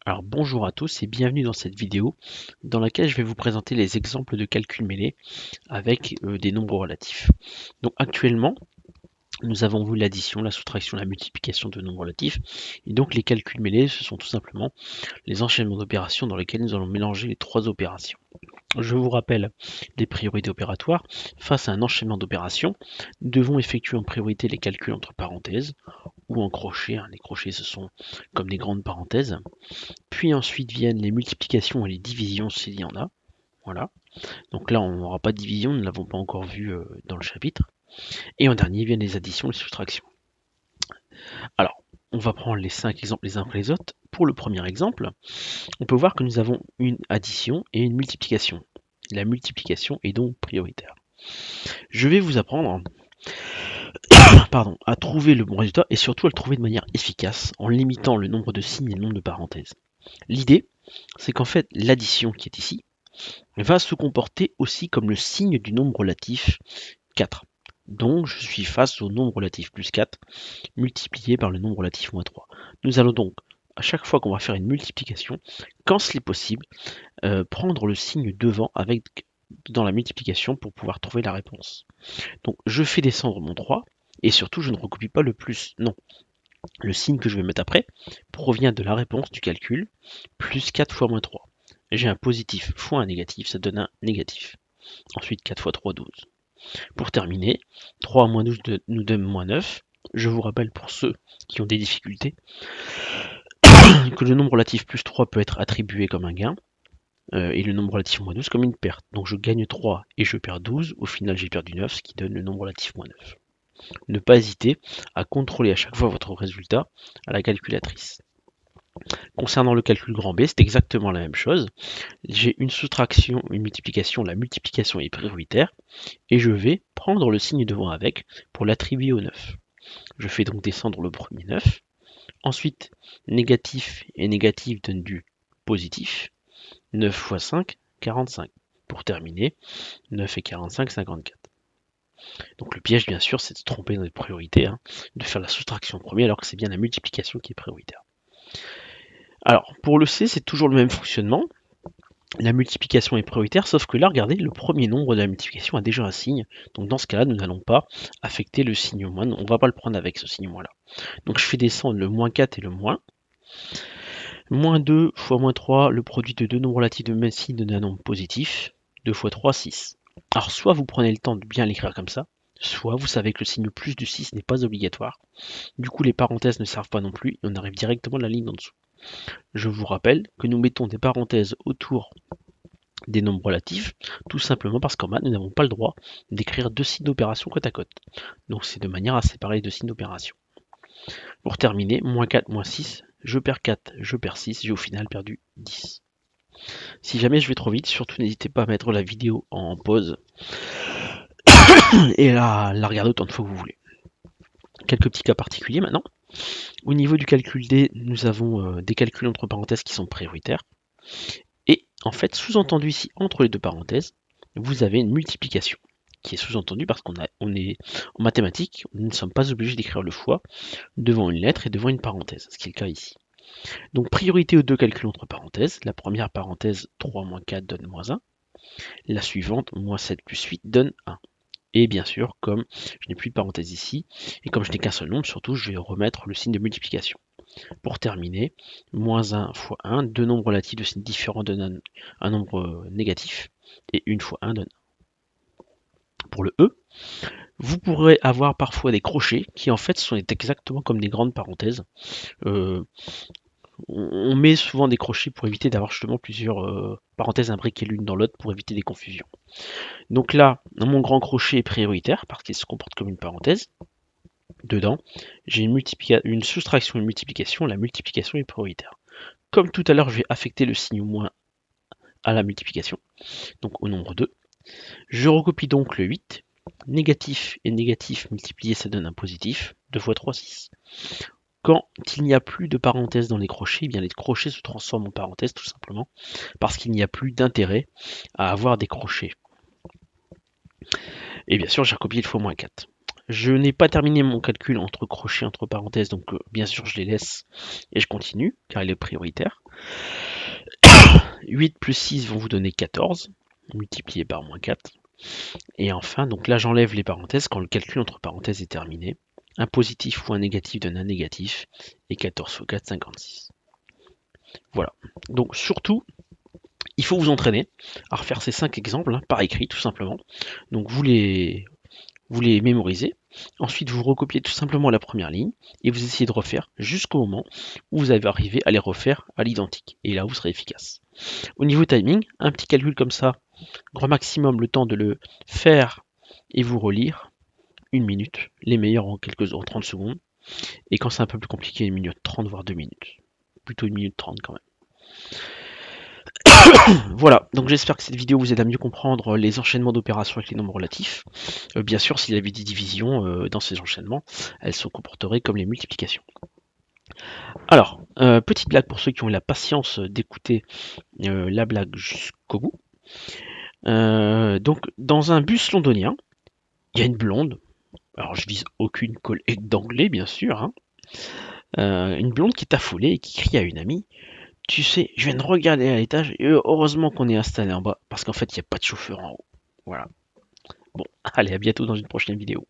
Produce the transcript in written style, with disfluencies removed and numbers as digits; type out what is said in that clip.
Alors bonjour à tous et bienvenue dans cette vidéo dans laquelle je vais vous présenter les exemples de calcul mêlé avec des nombres relatifs. Donc actuellement, nous avons vu l'addition, la soustraction, la multiplication de nombres relatifs et donc les calculs mêlés, ce sont tout simplement les enchaînements d'opérations dans lesquels nous allons mélanger les trois opérations. Je vous rappelle les priorités opératoires. Face à un enchaînement d'opérations, nous devons effectuer en priorité les calculs entre parenthèses ou en crochet. Les crochets, ce sont comme des grandes parenthèses. Puis ensuite viennent les multiplications et les divisions s'il y en a. Voilà. Donc là, on n'aura pas de division, nous ne l'avons pas encore vu dans le chapitre. Et en dernier viennent les additions et les soustractions. Alors, on va prendre les 5 exemples les uns après les autres. Pour le premier exemple, on peut voir que nous avons une addition et une multiplication. La multiplication est donc prioritaire. Je vais vous apprendre à trouver le bon résultat et surtout à le trouver de manière efficace en limitant le nombre de signes et le nombre de parenthèses. L'idée, c'est qu'en fait, l'addition qui est ici va se comporter aussi comme le signe du nombre relatif 4. Donc je suis face au nombre relatif plus 4 multiplié par le nombre relatif moins 3. Nous allons donc, à chaque fois qu'on va faire une multiplication, quand cela est possible, prendre le signe devant dans la multiplication pour pouvoir trouver la réponse. Donc je fais descendre mon 3 et surtout je ne recopie pas le plus. Non, le signe que je vais mettre après provient de la réponse du calcul, plus 4 fois moins 3. J'ai un positif fois un négatif, ça donne un négatif. Ensuite 4 fois 3, 12. Pour terminer, 3 moins 12 nous donne moins 9. Je vous rappelle pour ceux qui ont des difficultés que le nombre relatif plus 3 peut être attribué comme un gain et le nombre relatif moins 12 comme une perte. Donc je gagne 3 et je perds 12. Au final j'ai perdu 9, ce qui donne le nombre relatif moins 9. Ne pas hésiter à contrôler à chaque fois votre résultat à la calculatrice. Concernant le calcul grand B, c'est exactement la même chose. J'ai une soustraction, une multiplication, la multiplication est prioritaire, et je vais prendre le signe devant avec pour l'attribuer au 9. Je fais donc descendre le premier 9. Ensuite, négatif et négatif donnent du positif. 9 fois 5, 45. Pour terminer, 9 et 45, 54. Donc le piège, bien sûr, c'est de se tromper dans les priorités, de faire la soustraction en premier alors que c'est bien la multiplication qui est prioritaire. Alors, pour le C, c'est toujours le même fonctionnement. La multiplication est prioritaire, sauf que là, regardez, le premier nombre de la multiplication a déjà un signe. Donc dans ce cas-là, nous n'allons pas affecter le signe moins. On ne va pas le prendre avec ce signe moins-là. Donc je fais descendre le moins 4 et le moins. Moins 2 fois moins 3, le produit de deux nombres relatifs de même signe donne un nombre positif. 2 fois 3, 6. Alors soit vous prenez le temps de bien l'écrire comme ça, soit vous savez que le signe plus du 6 n'est pas obligatoire. Du coup, les parenthèses ne servent pas non plus, et on arrive directement à la ligne en dessous. Je vous rappelle que nous mettons des parenthèses autour des nombres relatifs, tout simplement parce qu'en maths, nous n'avons pas le droit d'écrire deux signes d'opération côte à côte. Donc c'est de manière à séparer les deux signes d'opération. Pour terminer, moins 4, moins 6, je perds 4, je perds 6, j'ai au final perdu 10. Si jamais je vais trop vite, surtout n'hésitez pas à mettre la vidéo en pause et la regarder autant de fois que vous voulez. Quelques petits cas particuliers maintenant. Au niveau du calcul D, nous avons des calculs entre parenthèses qui sont prioritaires. Et en fait, sous-entendu ici, entre les deux parenthèses, vous avez une multiplication qui est sous-entendue parce on est en mathématiques, nous ne sommes pas obligés d'écrire le fois devant une lettre et devant une parenthèse, ce qui est le cas ici. Donc priorité aux deux calculs entre parenthèses. La première parenthèse, 3 moins 4 donne moins 1. La suivante, moins 7 plus 8 donne 1. Et bien sûr, comme je n'ai plus de parenthèse ici, et comme je n'ai qu'un seul nombre, surtout je vais remettre le signe de multiplication. Pour terminer, moins 1 fois 1, deux nombres relatifs de signes différents donnent un nombre négatif, et 1 fois 1 donne 1. Pour le E, vous pourrez avoir parfois des crochets qui en fait sont exactement comme des grandes parenthèses. Euh, on met souvent des crochets pour éviter d'avoir justement plusieurs parenthèses imbriquées l'une dans l'autre pour éviter des confusions. Donc là, mon grand crochet est prioritaire parce qu'il se comporte comme une parenthèse. Dedans, j'ai une soustraction et une multiplication. La multiplication est prioritaire. Comme tout à l'heure, je vais affecter le signe moins à la multiplication, donc au nombre 2. Je recopie donc le 8. Négatif et négatif multiplié, ça donne un positif. 2 fois 3, 6. Quand il n'y a plus de parenthèses dans les crochets, eh bien les crochets se transforment en parenthèses tout simplement parce qu'il n'y a plus d'intérêt à avoir des crochets. Et bien sûr, j'ai recopié le fois moins 4. Je n'ai pas terminé mon calcul entre crochets, entre parenthèses, donc bien sûr je les laisse et je continue car il est prioritaire. 8 plus 6 vont vous donner 14, multiplié par moins 4. Et enfin, donc là j'enlève les parenthèses quand le calcul entre parenthèses est terminé. Un positif ou un négatif donne un négatif, et 14 x 4, 56. Voilà. Donc surtout, il faut vous entraîner à refaire ces 5 exemples par écrit, tout simplement. Donc vous les mémorisez. Ensuite, vous recopiez tout simplement la première ligne et vous essayez de refaire jusqu'au moment où vous avez arrivé à les refaire à l'identique. Et là, vous serez efficace. Au niveau timing, un petit calcul comme ça, grand maximum le temps de le faire et vous relire, 1 minute. Les meilleurs en 30 secondes. Et quand c'est un peu plus compliqué, 1 minute 30 voire 2 minutes. Plutôt 1 minute 30 quand même. Voilà, donc j'espère que cette vidéo vous aide à mieux comprendre les enchaînements d'opérations avec les nombres relatifs. Bien sûr, s'il y avait des divisions dans ces enchaînements, elles se comporteraient comme les multiplications. Alors, petite blague pour ceux qui ont la patience d'écouter la blague jusqu'au bout. Donc, dans un bus londonien, il y a une blonde. Alors, je vise aucune collègue d'anglais, bien sûr. Une blonde qui est affolée et qui crie à une amie: tu sais, je viens de regarder à l'étage et heureusement qu'on est installé en bas parce qu'en fait, il n'y a pas de chauffeur en haut. Voilà. Bon, allez, à bientôt dans une prochaine vidéo.